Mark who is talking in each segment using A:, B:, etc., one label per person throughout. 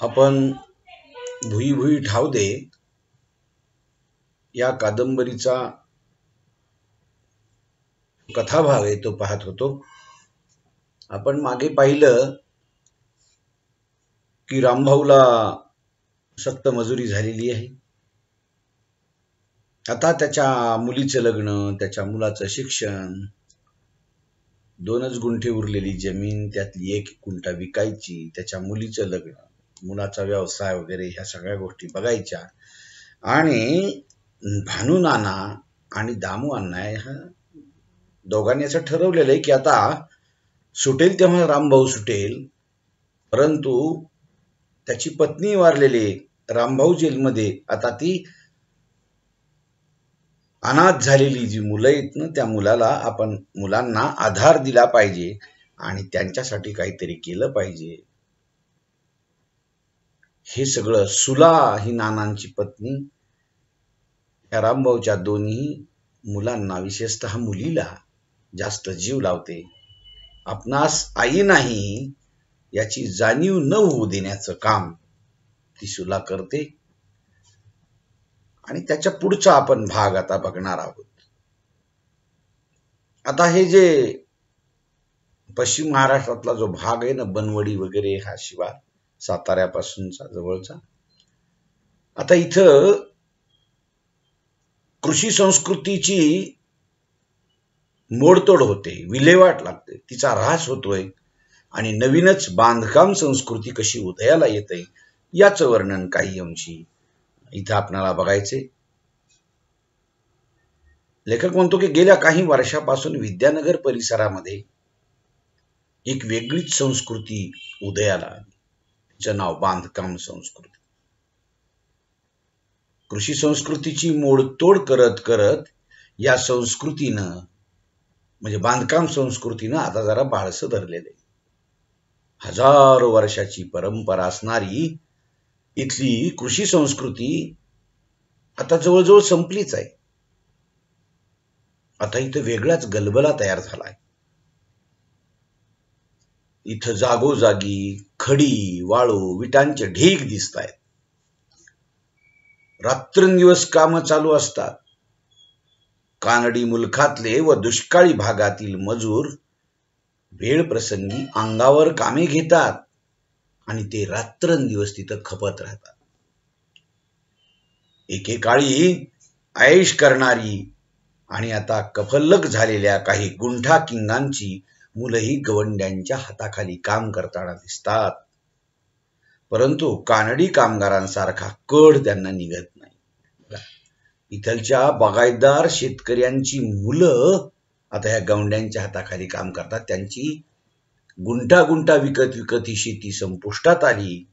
A: आपण भुई भुई ठाव दे या कादंबरीचा कथाभाग आहे तो पाहत होतो. आपण मागे पाहिलं की रामभाऊला सक्त मजुरी झालेली आहे. आता त्याच्या मुलीचं लग्न, त्याच्या मुलाचं शिक्षण, 2च गुंठे उरलेली जमीन, त्यातली 1 गुंठा विकायची, त्याच्या मुलीचं लग्न, मुलाचा व्यवसाय वगैरे ह्या सगळ्या गोष्टी बघायच्या. आणि भानू नाना आणि दामू अण्णा ह्या दोघांनी असं ठरवलेलं आहे की आता सुटेल तेव्हा रामभाऊ सुटेल, परंतु त्याची पत्नी वारलेली रामभाऊ जेलमध्ये, आता ती अनाथ झालेली जी मुलं आहेत ना, त्या मुलांना आधार दिला पाहिजे आणि त्यांच्यासाठी काहीतरी केलं पाहिजे. हे सगळं सुला ही नानांची पत्नी या रामभाऊच्या दोन्ही मुलांना, विशेषतः मुलीला जास्त जीव लावते. आपणास आई नाही याची जाणीव न होऊ देण्याचं काम ती सुला करते. आणि त्याच्या पुढचा आपण भाग आता बघणार आहोत. आता हे जे पश्चिम महाराष्ट्रातला जो भाग आहे ना, बनवडी वगैरे हा शिवार, साताऱ्यापासूनचा जवळचा, आता इथं कृषी संस्कृतीची मोडतोड होते, विल्हेवाट लागते, तिचा ऱ्हास होतोय आणि नवीनच बांधकाम संस्कृती कशी उदयाला येते याचं वर्णन काही अंशी इथं आपल्याला बघायचे. लेखक म्हणतो की गेल्या काही वर्षापासून विद्यानगर परिसरामध्ये एक वेगळीच संस्कृती उदयाला आली, तिचं नाव बांधकाम संस्कृती. कृषी संस्कृतीची मोडतोड करत करत या संस्कृतीनं, म्हणजे बांधकाम संस्कृतीनं आता जरा बाळसं धरलेले. हजारो वर्षाची परंपरा असणारी इथली कृषी संस्कृती आता जवळजवळ संपलीच आहे. आता इथं वेगळाच गलबला तयार झालाय. इथं जागोजागी खडी, वाळू, विटांचे ढीग दिसत आहेत. रात्रंदिवस कामं चालू असतात. कानडी मुलखातले व दुष्काळी भागातील मजूर वेळ प्रसंगी अंगावर कामे घेतात आणि ते रात्रंदिवस तिथं खपत राहतात. एकेकाळी ऐश करणारी आणि आता कफल्लक झालेल्या काही गुंठा किंगांची मुलंही गवंड्यांच्या हाताखाली काम करताना दिसतात. परंतु कानडी कामगारांसारखा कड त्यांना निघत नाही. इथलच्या बागायतदार शेतकऱ्यांची मुलं आता ह्या गवंड्यांच्या हाताखाली काम करतात. त्यांची गुंठा गुंठा विकत विकत ही शेती संपुष्टात आली.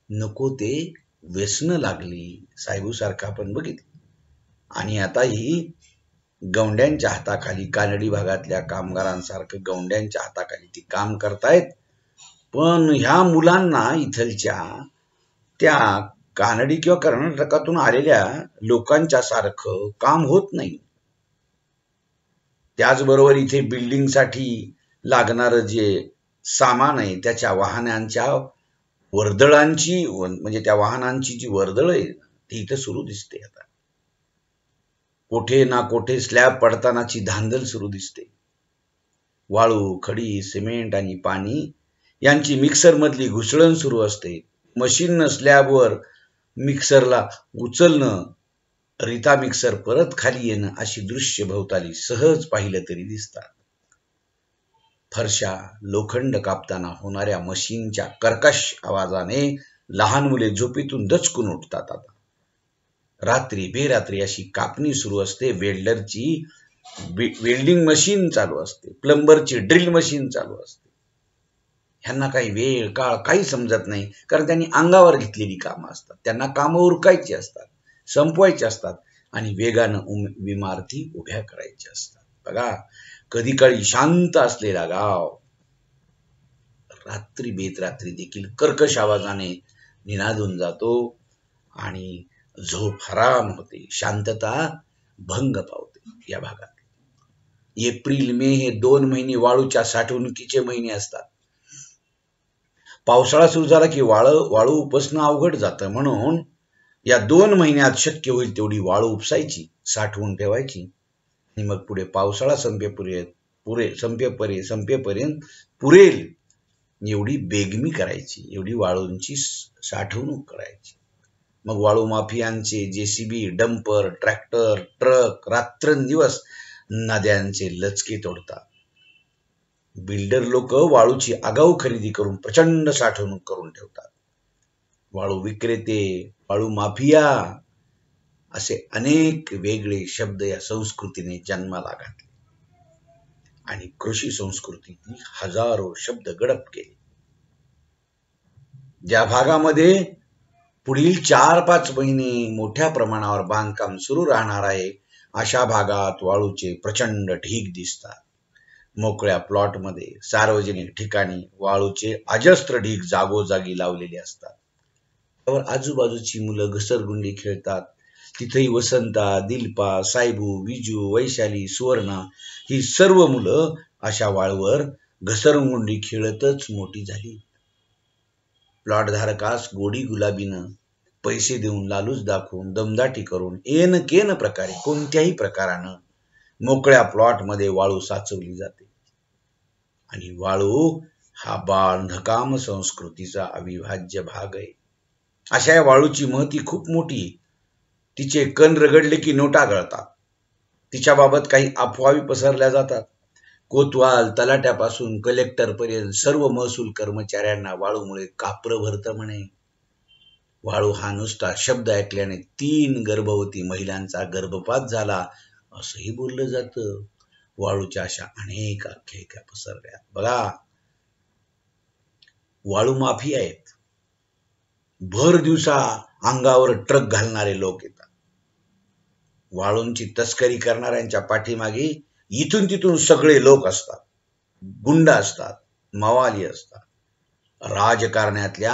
A: नको ते व्यसनं लागली. साहेबू सारखं आपण बघितलं. आणि आता ही गवंड्यांच्या हाताखाली, कानडी भागातल्या कामगारांसारखं गवंड्यांच्या हाताखाली ती काम करतायत. पण ह्या मुलांना इथलच्या त्या कानडी किंवा कर्नाटकातून आलेल्या लोकांच्या सारखं काम होत नाही. त्याचबरोबर इथे बिल्डिंगसाठी लागणारं जे सामान आहे त्याच्या वाहनांच्या वर्दळांची, म्हणजे त्या वाहनांची जी वर्दळ आहे ती इथं सुरू दिसते. आता कोठे ना कोठे स्लॅब पडतानाची धांदल सुरू दिसते. वाळू, खडी, सिमेंट आणि पाणी यांची मिक्सर मधली घुसळण सुरू असते. मशीननं स्लॅबवर मिक्सरला उचलणं, रिता मिक्सर परत खाली येणं अशी दृश्य भोवताली सहज पाहिलं तरी दिसतात. फरशा, लोखंड कापताना होणाऱ्या मशीनच्या कर्कश आवाजाने लहान मुले झोपेतून दचकून उठतात. आता रात्री बेरात्री अशी कापणी सुरू असते. वेल्डरची वेल्डिंग मशीन चालू असते, प्लंबरची ड्रिल मशीन चालू असते. ह्यांना काही वेळ काळ काही समजत नाही, कारण त्यांनी अंगावर घेतलेली कामं असतात. त्यांना कामं उरकायची असतात, संपवायचे असतात आणि वेगानं इमारती उभ्या करायच्या असतात. बघा, कधी काळी शांत असलेला गाव रात्री बेतरात्री देखील कर्कश आवाजाने निनादून जातो आणि झोप हराम होते, शांतता भंग पावते. या भागात एप्रिल मे हे 2 महिने वाळूच्या साठवणुकीचे महिने असतात. पावसाळा सुरू झाला की वाळू उपसणं अवघड जातं, म्हणून या 2 महिन्यात शक्य होईल तेवढी वाळू उपसायची, साठवून ठेवायची आणि मग पुढे पावसाळा संपेपर्यंत पुरेल एवढी बेगमी करायची, एवढी वाळूंची साठवणूक करायची. मग वाळू माफियांचे जेसीबी, डंपर, ट्रॅक्टर, ट्रक रात्रंदिवस नद्यांचे लचके तोडतात. बिल्डर लोक वाळूची आगाऊ खरेदी करून प्रचंड साठवणूक करून ठेवतात. वाळू विक्रेते, वाळू माफिया असे अनेक वेगळे शब्द या संस्कृतीने जन्माला घातले आणि कृषी संस्कृतीने हजारो शब्द गडप केले. ज्या भागामध्ये पुढील 4-5 महिने मोठ्या प्रमाणावर बांधकाम सुरू राहणार आहे, अशा भागात वाळूचे प्रचंड ढीग दिसतात. मोकळ्या प्लॉटमध्ये, सार्वजनिक ठिकाणी वाळूचे अजस्त्र ढीग जागोजागी लावलेले असतात. त्यावर आजूबाजूची मुलं घसरगुंडी खेळतात. तिथेही वसंता, दिलपा, सायबू, विजू, वैशाली, सुवर्णा ही सर्व मुलं अशा वाळूवर घसरगुंडी खेळतच मोठी झाली. प्लॉट धारकास गोडी गुलाबीनं पैसे देऊन, लालूच दाखवून, दमदाटी करून एन केन प्रकारे कोणत्याही प्रकारानं मोकळ्या प्लॉटमध्ये वाळू साचवली जाते आणि वाळू हा बांधकाम संस्कृतीचा अविभाज्य भाग आहे. अशा या वाळूची महती खूप मोठी. तिचे कण रगडले की नोटा गळतात. तिच्याबाबत काही अफवाही पसरल्या जातात. कोतवाल तलाट्यापासून कलेक्टर पर्यंत सर्व महसूल कर्मचाऱ्यांना वाळूमुळे कापरं भरतं म्हणे. वाळू हा नुसता शब्द ऐकल्याने 3 गर्भवती महिलांचा गर्भपात झाला असंही बोललं जातं. वाळूच्या अशा अनेक आख्यायिका पसरल्या. बघा, वाळू माफी आहेत. भर दिवसा अंगावर ट्रक घालणारे लोक येतात. वाळूंची तस्करी करणाऱ्यांच्या पाठीमागे इथून तिथून सगळे लोक असतात. गुंड असतात, मवाली असतात. राजकारण्यातल्या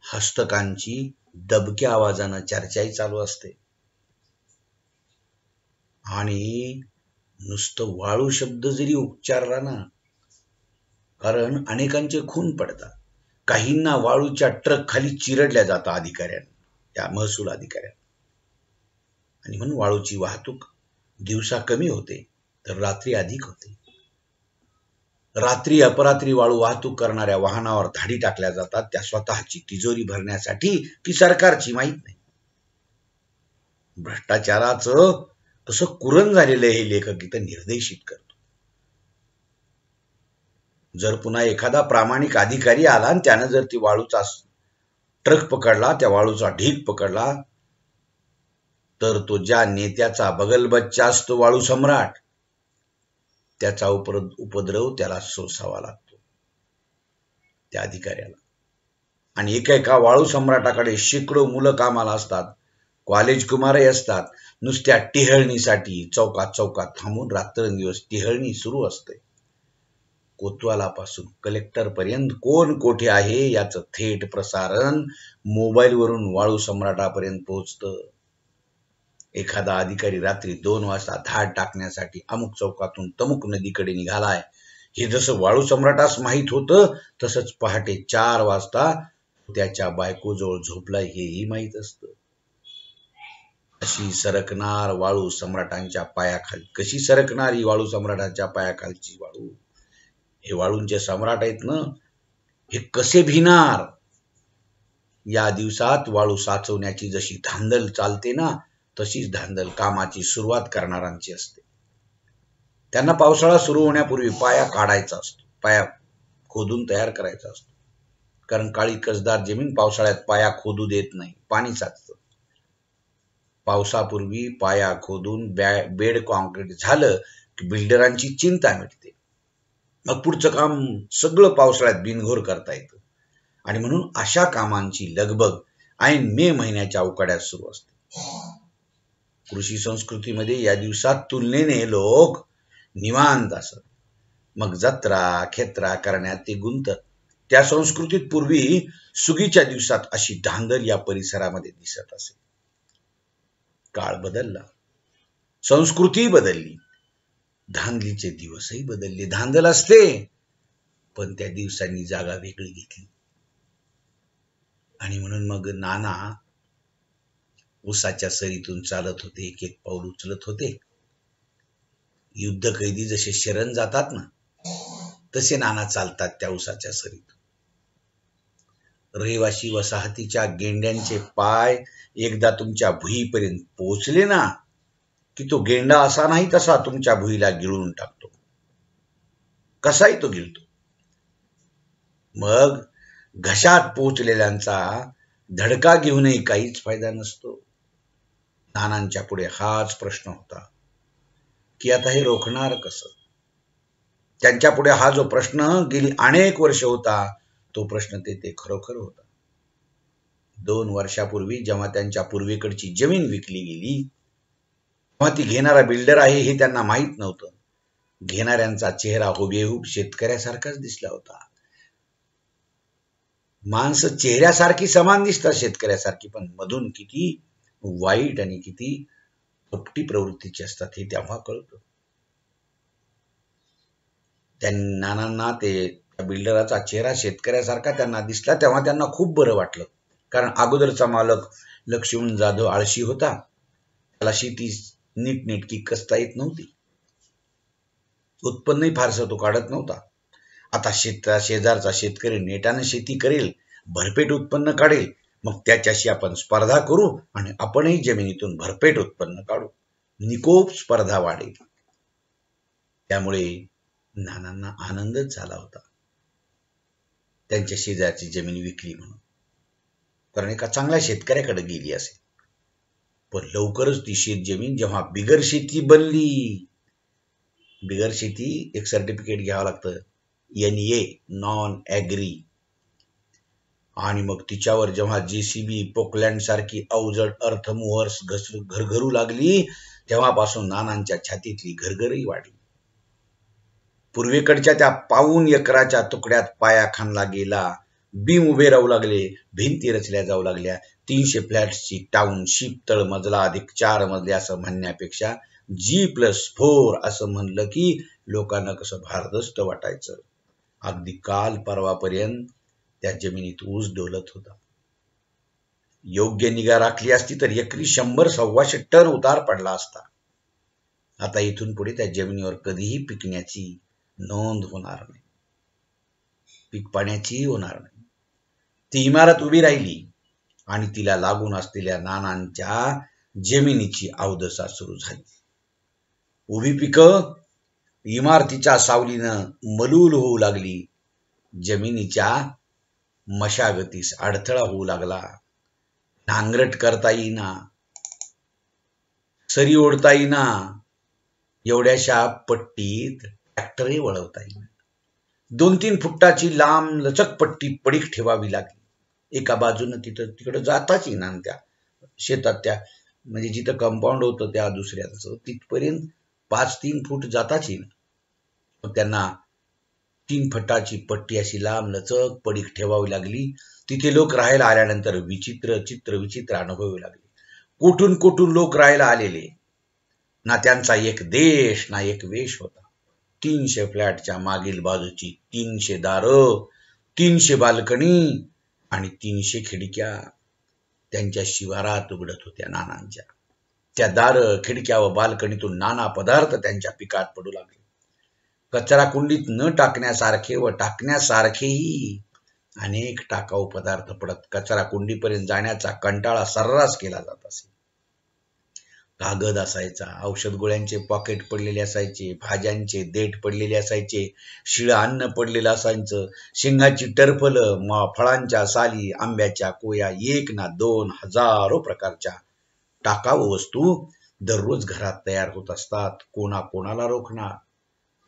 A: हस्तकांची दबक्या आवाजानं चर्चाही चालू असते. आणि नुसतं वाळू शब्द जरी उच्चारला ना, कारण अनेकांचे खून पडतात. काहींना वाळूच्या ट्रक खाली चिरडल्या जातं अधिकाऱ्यांना, या महसूल अधिकाऱ्यांना. आणि म्हणून वाळूची वाहतूक दिवसा कमी होते तर रात्री अधिक होते. रात्री अपरात्री वाळू वाहतूक करणाऱ्या वाहनावर धाडी टाकल्या जातात. त्या स्वतःची तिजोरी भरण्यासाठी की सरकारची माहित नाही. भ्रष्टाचाराचं कसं कुरण झालेलं हे लेखक इथं निर्देशित करतो. जर पुन्हा एखादा प्रामाणिक अधिकारी आला आणि त्यानं जर ती वाळूचा ट्रक पकडला, त्या वाळूचा ढीग पकडला, तर तो ज्या नेत्याचा बगलबच्चा असतो वाळू सम्राट, त्याचा उपद्रव त्याला सोसावा लागतो, त्या अधिकाऱ्याला. आणि एका वाळू सम्राटाकडे शेकडो मुलं कामाला असतात, कॉलेज कुमारही असतात. नुसत्या टिहळणीसाठी चौकात थांबून रात्रंदिवस टिहळणी सुरू असते. कोतवालापासून कलेक्टर पर्यंत कोण कोठे आहे याचं थेट प्रसारण मोबाईलवरून वाळू सम्राटापर्यंत पोहोचतं. एखादा अधिकारी रात्री 2 वाजता धाड टाकण्यासाठी अमुक चौकातून तमुक नदीकडे निघालाय हे जसं वाळू सम्राटास माहीत होतं, तसंच पहाटे 4 वाजता त्याच्या बायकोजवळ झोपलाय हेही माहीत असतं. अशी सरकणार वाळू सम्राटांच्या पायाखाली. कशी सरकणार ही वाळू सम्राटांच्या पायाखालची वाळू? हे वाळूंचे सम्राट आहेत ना, हे कसे भिणार? या दिवसात वाळू साचवण्याची जशी धांदल चालते ना, तशीच धांदल कामाची सुरुवात करणाऱ्यांची असते. त्यांना पावसाळा सुरू होण्यापूर्वी पाया काढायचा असतो, पाया खोदून तयार करायचा असतो. कारण काळी कसदार जमीन पावसाळ्यात पाया खोदू देत नाही, पाणी साचतं. पावसापूर्वी पाया खोदून बेड कॉन्क्रीट झालं की बिल्डरांची चिंता मिटते. मग पुढचं काम सगळं पावसाळ्यात बिनघोर करता येतं. आणि म्हणून अशा कामांची लगबग ऐन मे महिन्याच्या अवकाळ्यात सुरू असते. कृषी संस्कृतीमध्ये या दिवसात तुलनेने लोक निवांत असत. मग जत्रा खेत्रा करण्यात ते गुंतत. त्या संस्कृतीत पूर्वी सुगीच्या दिवसात अशी धांदल या परिसरामध्ये दिसत असे. काळ बदलला, संस्कृती बदलली, धांदलीचे दिवसही बदलले. धांदल असते पण त्या दिवसांनी जागा वेगळी घेतली. आणि म्हणून मग नाना उसाच्या सरीतून चालत होते, एक एक पाऊल उचलत होते. युद्ध कैदी जसे शरण जातात ना, तसे नाना चालतात त्या उसाच्या सरीत. रहिवासी वसाहतीच्या गेंड्यांचे पाय एकदा तुमच्या भुईपर्यंत पोहोचले ना, की तो गेंडा असा नाही तसा तुमच्या भुईला गिळून टाकतो. कसाही तो गिळतो. मग घशात पोहोचलेल्यांचा धडका घेऊनही काहीच फायदा नसतो. नानांच्या पुढे हाच प्रश्न होता की आता हे रोखणार कसं. त्यांच्या पुढे हा जो प्रश्न गेली अनेक वर्ष होता, तो प्रश्न ते खरोखर होता. 2 वर्षापूर्वी जेव्हा त्यांच्या पूर्वेकडची जमीन विकली गेली, तेव्हा ती घेणारा बिल्डर आहे हे त्यांना माहित नव्हतं. घेणाऱ्यांचा चेहरा हुबेहूब शेतकऱ्यासारखाच दिसला होता. माणसं चेहऱ्यासारखी समान दिसतात शेतकऱ्यासारखी, पण मधून किती वाईट आणि किती कपटी प्रवृत्तीची असतात हे तेव्हा कळतं. त्या नानांना ते बिल्डराचा चेहरा शेतकऱ्यासारखा त्यांना दिसला, तेव्हा त्यांना खूप बरं वाटलं. कारण अगोदरचा मालक लक्ष्मण जाधव आळशी होता, त्याला शेती नीटनेटकी कसता येत नव्हती, उत्पन्नही फारसं तो काढत नव्हता. आता शेजारचा शेतकरी नेटाने शेती करेल, भरपेट उत्पन्न काढेल, मग त्याच्याशी आपण स्पर्धा करू आणि आपणही जमिनीतून भरपेट उत्पन्न काढू. निकोप स्पर्धा वाढेल. त्यामुळे नानांना आनंदच झाला होता त्यांच्या शेजारची जमीन विकली म्हणून, कारण एका चांगल्या शेतकऱ्याकडे गेली असेल. पण लवकरच ती शेत जमीन जेव्हा बिगर शेती बनली, बिगर शेती एक सर्टिफिकेट घ्यावं लागतं, NA नॉन ॲग्री, आणि मग तिच्यावर जेव्हा JCB पोकलँड सारखी अवजड अर्थमोहर्स घरघरू लागली, तेव्हापासून नानांच्या छातीतली घरघरही वाढली. पूर्वेकडच्या त्या 5 एकराच्या तुकड्यात पाया खाणला गेला, बीम उभे राहू लागले, भिंती रचल्या जाऊ लागल्या. 300 फ्लॅट्सची टाउनशिप, तळमजला अधिक 4 मजले असं म्हणण्यापेक्षा G+4 असं म्हणलं की लोकांना कसं भारदस्त वाटायचं. अगदी काल परवापर्यंत त्या जमिनीत ऊस डोलत होता. योग्य निगा राखली असती तर एकरी 100-125 टन उतार पडला असता. आता इथून पुढे त्या जमिनीवर कधीही पिकण्याची नोंद होणार नाही, पीक पाण्याचीही होणार नाही. ती इमारत उभी राहिली आणि तिला लागून असलेल्या नानांच्या जमिनीची अवदसा सुरू झाली. उभी पिकं इमारतीच्या सावलीनं मलूल होऊ लागली. जमिनीच्या मशागतीस अडथळा होऊ लागला. नांगरट करता येईना, सरी ओढता येईना, एवढ्याशा पट्टीत ट्रॅक्टरही वळवता येईना. 2-3 फुटाची लांब लचक पट्टी पडीक ठेवावी लागली. एका बाजूनं तिकडं जाताच येईना. त्या शेतात त्या म्हणजे जिथं कंपाऊंड होतं त्या दुसऱ्याचं तिथपर्यंत 5-3 फूट जाताच येईना. मग त्यांना 3 फुटाची पट्टी अशी लांब लचक पडीक ठेवावी लागली. तिथे लोक राहायला आल्यानंतर विचित्र अनुभवावे लागले. कोठून लोक राहायला आलेले. ना त्यांचा एक देश ना एक वेश होता. 300 फ्लॅटच्या मागील बाजूची 300 दारं, 300 बाल्कनी आणि 300 खिडक्या त्यांच्या शिवारात उघडत होत्या नानांच्या. त्या दारं, खिडक्या व बाल्कनीतून नाना पदार्थ त्यांच्या पिकात पडू लागले. कचरा कुंडीत न टाकण्यासारखे व टाकण्यासारखेही अनेक टाकाऊ पदार्थ पडत कचरा कुंडीपर्यंत जाण्याचा कंटाळा सर्रास केला जात असे. कागद असायचा, औषध गोळ्यांचे पॉकेट पडलेले असायचे, भाज्यांचे देठ पडलेले असायचे, शिळं अन्न पडलेलं असायचं, शेंगाची टरफलं, फळांच्या साली, आंब्याच्या कोया, 1 ना 2 हजारो प्रकारच्या टाकाऊ वस्तू दररोज घरात तयार होत असतात. कोणाला रोखणार,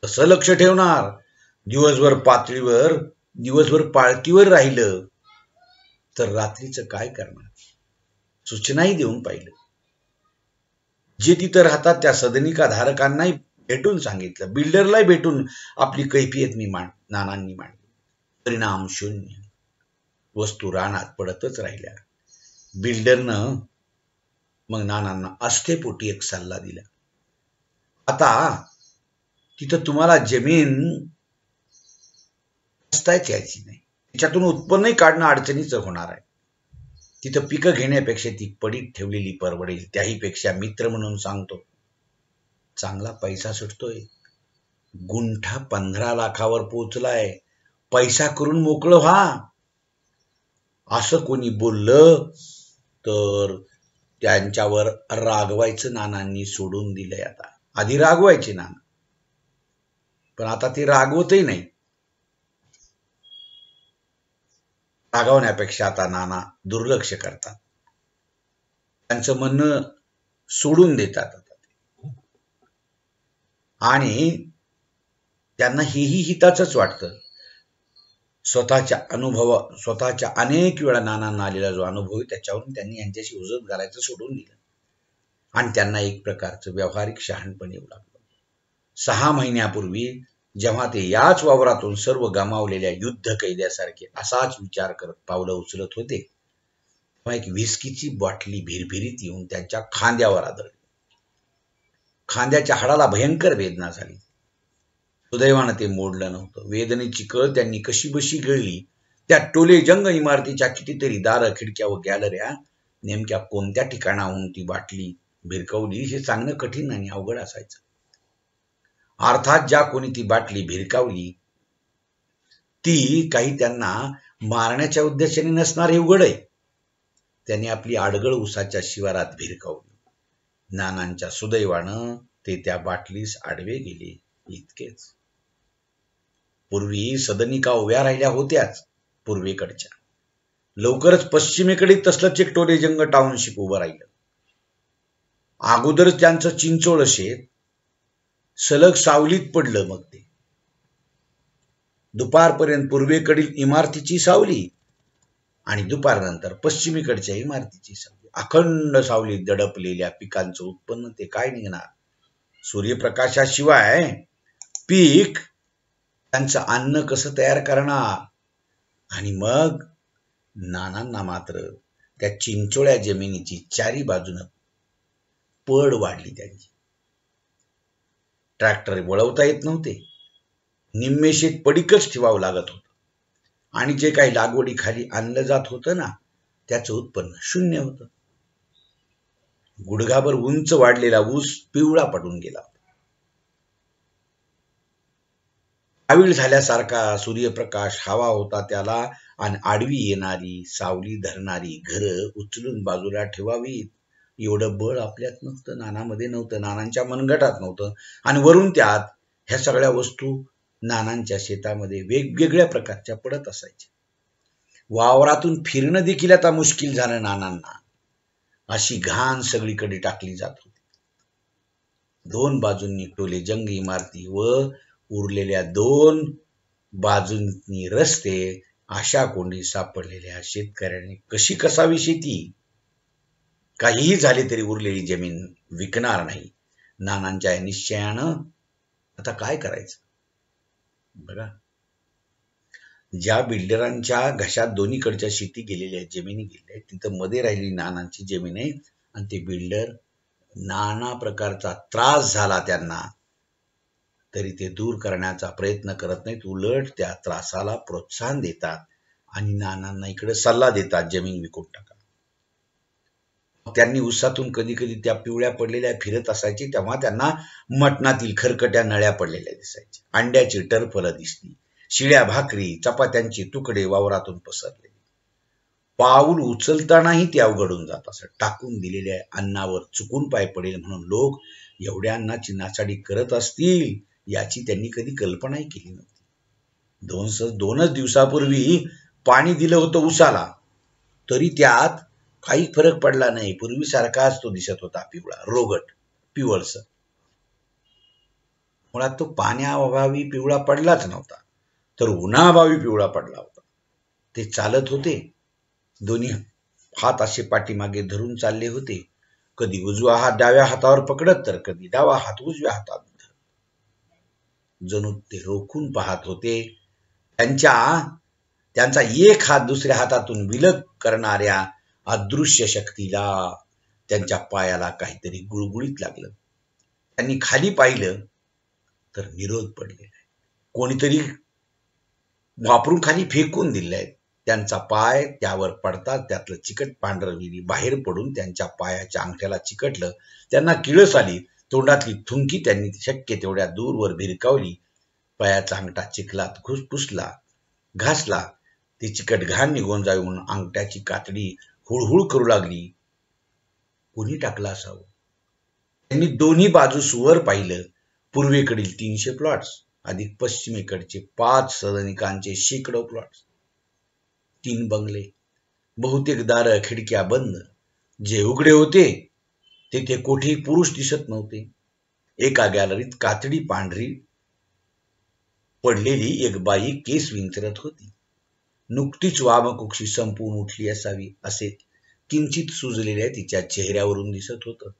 A: कसं लक्ष ठेवणार? दिवसभर पाळतीवर राहिलं तर रात्रीचं काय करणार? सूचनाही देऊन पाहिलं. जे तिथं राहतात त्या सदनिका धारकांनाही भेटून सांगितलं, बिल्डरलाही भेटून आपली कैफियत नानांनी मांडली. परिणाम शून्य. वस्तू रानात पडतच राहिल्या. बिल्डरनं मग नानांना अस्तेपोटी एक सल्ला दिला. आता तिथं तुम्हाला जमीन बसताच यायची नाही. त्याच्यातून उत्पन्नही काढणं अडचणीचं होणार आहे. तिथं पिकं घेण्यापेक्षा ती पडीत ठेवलेली परवडेल. त्याही पेक्षा मित्र म्हणून सांगतो, चांगला पैसा सुटतोय. गुंठा 15 लाखावर पोचलाय. पैसा करून मोकळं व्हा. असं कोणी बोललं तर त्यांच्यावर रागवायचं नानांनी सोडून दिलंय. आता आधी रागवायचे नाना, पण आता ते रागवतही नाही. रागवण्यापेक्षा आता नाना दुर्लक्ष करतात. त्यांचं म्हणणं सोडून देतात आणि त्यांना हेही हिताचंच वाटतं. स्वतःच्या अनेक वेळा नानांना आलेला जो अनुभव आहे त्याच्यावरून त्यांनी यांच्याशी उजत घालायचं सोडून दिलं आणि त्यांना एक प्रकारचं व्यावहारिक शहाणपण येऊ लागलं. 6 महिन्यापूर्वी जेव्हा ते याच वावरातून सर्व गमावलेल्या युद्ध कैद्यासारखे असाच विचार करत पावलं उचलत होते, तेव्हा एक व्हिस्कीची बाटली भिरभिरीत येऊन त्यांच्या खांद्यावर आदळली. खांद्याच्या हाडाला भयंकर वेदना झाली. सुदैवानं ते मोडलं नव्हतं. वेदनेची कळ त्यांनी कशीबशी गिळली. त्या टोलेजंग इमारतीच्या कितीतरी दारं, खिडक्या व गॅलऱ्या नेमक्या कोणत्या ठिकाणाहून ती बाटली भिरकावली हे सांगणं कठीण आणि अवघड असायचं. अर्थात ज्या कोणी ती बाटली भिरकावली ती काही त्यांना मारण्याच्या उद्देशाने नसणार हे उघड आहे. त्यांनी आपली आडगळ उसाच्या शिवारात भिरकावली. नानांच्या सुदैवानं ते त्या बाटलीस आडवे गेले, इतकेच. पूर्वी सदनिका उभ्या राहिल्या होत्याच पूर्वेकडच्या. लवकरच पश्चिमेकडे तसलंच एक टोलेजंग टाउनशिप उभं राहिलं. अगोदरच त्यांचं चिंचोळ शेत सलग सावलीत पडलं. मग ते दुपारपर्यंत पूर्वेकडील इमारतीची सावली आणि दुपारनंतर पश्चिमेकडच्या इमारतीची सावली. अखंड सावलीत दडपलेल्या पिकांचं उत्पन्न ते काय निघणार? सूर्यप्रकाशाशिवाय पीक त्यांचं अन्न कसं तयार करणार? आणि मग नानांना मात्र त्या चिंचोळ्या जमिनीची चारी बाजूनं पड वाढली त्यांची. ट्रॅक्टर वळवता येत नव्हते. निम्मे शेत पडीकच ठेवावं लागत होतं आणि जे काही लागवडीखाली आणलं जात होतं ना त्याचं उत्पन्न शून्य होतं. गुडघाभर उंच वाढलेला ऊस पिवळा पडून गेला. आविळ झाल्यासारखा सूर्यप्रकाश हवा होता त्याला आणि आडवी येणारी सावली धरणारी घरं उचलून बाजूला ठेवावीत एवढं बळ आपल्यात नव्हतं, नानामध्ये नव्हतं, नानांच्या मनगटात नव्हतं. आणि वरून त्यात ह्या सगळ्या वस्तू नानांच्या शेतामध्ये वेगवेगळ्या प्रकारच्या पडत असायच्या. वावरातून फिरणं देखील आता मुश्किल झालं नानांना. अशी घाण सगळीकडे टाकली जात होती. 2 बाजूंनी टोलेजंग इमारती व उरलेल्या 2 बाजूंनी रस्ते अशा कोंडी सापडलेल्या शेतकऱ्यांनी कशी कसावी शेती? काहीही झाले तरी उरलेली जमीन विकणार नाही. नानांच्या निश्चयानं आता काय करायचं बघा. ज्या बिल्डरांच्या घशात दोन्हीकडच्या शेती गेलेल्या जमिनी गेल्या तिथं मध्ये राहिली नानांची जमीन आहे आणि ते बिल्डर नाना प्रकारचा त्रास झाला त्यांना तरी ते दूर करण्याचा प्रयत्न करत नाहीत. उलट त्या त्रासाला प्रोत्साहन देतात आणि नानांना इकडे सल्ला देतात जमीन विकून टाका. त्यांनी उसातून कधी कधी त्या पिवळ्या पडलेल्या फिरत असायची तेव्हा त्यांना मटणातील खरकट्या नळ्या पडलेल्या दिसायच्या. अंड्याची टरफलं दिसली. शिळ्या भाकरी चपात्यांची तुकडे वावरातून पसरले. पाऊल उचलतानाही ते अवघडून जात असत. टाकून दिलेल्या अन्नावर चुकून पाय पडेल म्हणून लोक एवढ्या अन्नाची नासाडी करत असतील याची त्यांनी कधी कल्पनाही केली नव्हती. 2 दिवसापूर्वी पाणी दिलं होतं उसाला तरी त्यात काही फरक पडला नाही. पूर्वीसारखाच तो दिसत होता, पिवळा, रोगट, पिवळसर. मुळात तो पाण्याअभावी पिवळा पडलाच नव्हता तर उन्हाअभावी पिवळा पडला होता. ते चालत होते. दोन्ही हात असे पाठीमागे धरून चालले होते. कधी उजवा हात डाव्या हातावर पकडत तर कधी डावा हात उजव्या हातात धरत. जणू ते रोखून पाहत होते. त्यांचा एक हात दुसऱ्या हातातून विलग करणाऱ्या अदृश्य शक्तीला त्यांच्या पायाला काहीतरी गुळगुळीत लागलं. त्यांनी खाली पाहिलं तर निरोध पडलेला आहे. कोणीतरी वापरून खाली फेकून दिले. त्यांचा पाय त्यावर पडताच त्यातलं चिकट पांढरं विरी बाहेर पडून त्यांच्या पायाच्या अंगठ्याला चिकटलं. त्यांना किळस आली. तोंडातली थुंकी त्यांनी शक्य तेवढ्या दूरवर भिरकावली. पायाचा अंगठा चिखलात पुसला, घासला. ती चिकट घाण निघून जाऊन अंगठ्याची कातडी हुळहुळ करू लागली. कोणी टाकलं असावं? त्यांनी दोन्ही बाजूस वर पाहिलं. पूर्वेकडील 300 प्लॉट्स अधिक पश्चिमेकडचे 5 सदनिकांचे शेकडो प्लॉट्स, 3 बंगले, बहुतेक दारं खिडक्या बंद. जे उघडे होते तेथे कोठेही पुरुष दिसत नव्हते. एका गॅलरीत कातडी पांढरी पडलेली एक बाई केस विंचरत होती. नुकतीच वामकुक्षी संपून उठली असावी असे किंचित सुजलेल्या तिच्या चेहऱ्यावरून दिसत होतं.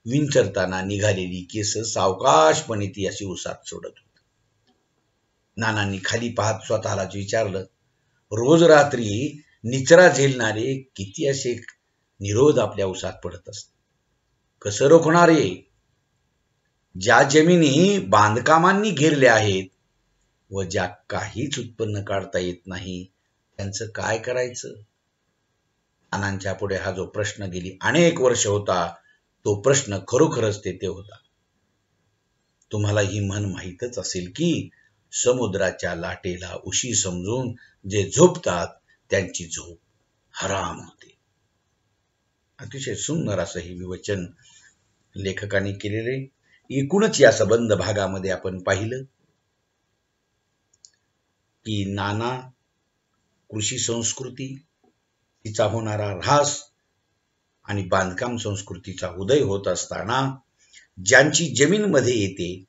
A: विंचरताना निघालेली केस सावकाशपणे ती अशी उसात सोडत होती. नानांनी खाली पाहत स्वतःलाच विचारलं, रोज रात्री निचरा झेलणारे किती असे निरोध आपल्या उसात पडत असतात? कसं रोखणारे? ज्या जमिनी बांधकामांनी घेरल्या आहेत व ज्या काहीच उत्पन्न काढता येत नाही त्यांचं काय करायचं? नानांच्या पुढे हा जो प्रश्न गेली अनेक वर्ष होता तो प्रश्न खरोखरच तेथे होता. तुम्हाला ही म्हण माहीतच असेल की समुद्राच्या लाटेला उशी समजून जे झोपतात त्यांची झोप हराम होते. अतिशय सुंदर असं हे विवचन लेखकाने केलेले. एकूणच या संबंध भागामध्ये आपण पाहिलं की नाना कृषी संस्कृती, तिचा होणारा ऱ्हास आणि बांधकाम संस्कृतीचा उदय होत असताना ज्यांची जमीन मध्ये येते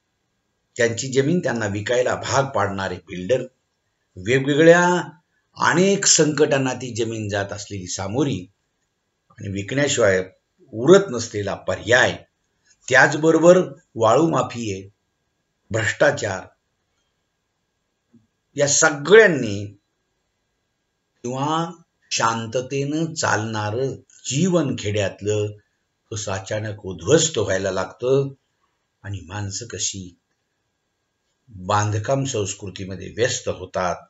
A: त्यांची जमीन त्यांना विकायला भाग पाडणारे बिल्डर, वेगवेगळ्या अनेक संकटांना ती जमीन जात असलेली सामोरी आणि विकण्याशिवाय उरत नसलेला पर्याय, त्याचबरोबर वाळू माफिये, भ्रष्टाचार, या सगळ्यांनी किंवा शांततेनं चालणारं जीवन खेड्यातलं कसं अचानक उद्ध्वस्त व्हायला लागतं आणि माणसं कशी बांधकाम संस्कृतीमध्ये व्यस्त होतात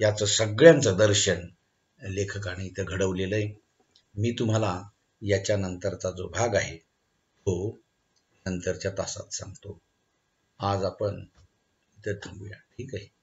A: याचं सगळ्यांचं दर्शन लेखकाने इथं घडवलेलं आहे. मी तुम्हाला याच्या नंतरचा जो भाग आहे तो नंतरच्या तासात सांगतो. आज आपण इथं थांबूया. ठीक आहे.